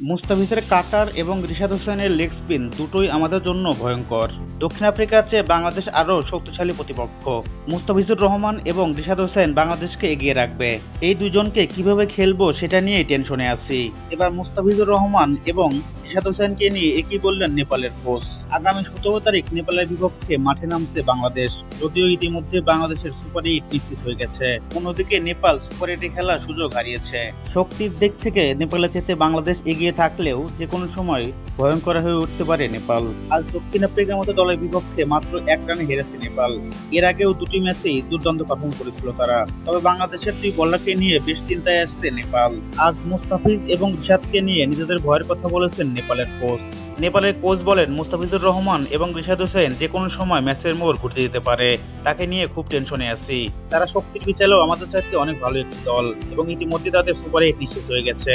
মুস্তাফিজের কাটার এবং রিশাদ হোসেনের লেগ স্পিন দুটোই আমাদের জন্য ভয়ঙ্কর। দক্ষিণ আফ্রিকার চেয়ে বাংলাদেশ আরও শক্তিশালী প্রতিপক্ষ। মুস্তাফিজুর রহমান এবং রিশাদ হোসেন বাংলাদেশকে এগিয়ে রাখবে। এই দুজনকে কিভাবে খেলবো সেটা নিয়ে টেনশনে আছি। এবার মুস্তাফিজুর রহমান এবং রিশাদ হোসেনকে নিয়ে একই বললেন নেপালের কোচ। আগামী 17 তারিখ নেপালের বিপক্ষে মাঠে নামছে বাংলাদেশ। যদিও ইতিমধ্যে বাংলাদেশের সুপার 8 নিশ্চিত হয়ে গেছে, অন্যদিকে নেপাল সুপার 8-এ খেলার সুযোগ হারিয়েছে। শক্তির দিক থেকে নেপালের চেয়ে বাংলাদেশ এগিয়ে থাকলেও যে কোনো সময় ভয়ঙ্কর হয়ে উঠতে পারে নেপাল। আজ দক্ষিণ আফ্রিকার মতো দলের বিপক্ষে মাত্র 1 রানে হেরেছে নেপাল। এর আগেও দুটি ম্যাচেই দুর্দান্ত পারফর্ম করেছিল তারা। তবে বাংলাদেশের দুই বোলারকে নিয়ে বেশ চিন্তায় আসছে নেপাল। আজ মুস্তাফিজ এবং রিশাদকে নিয়ে নিজেদের ভয়ের কথা বলেছেন নেপালের কোচ। নেপালের কোচ বলেন, মুস্তাফিজুর রহমান এবং রিশাদ হোসেন যে কোনো সময় ম্যাচের মোড় ঘুরতে দিতে পারে। তাকে নিয়ে খুব টেনশনে আছি। তারা শক্তির বিচারেও আমাদের চাইতে অনেক ভালো একটি দল এবং ইতিমধ্যে তাদের সুপার 8 নিশ্চিত হয়ে গেছে।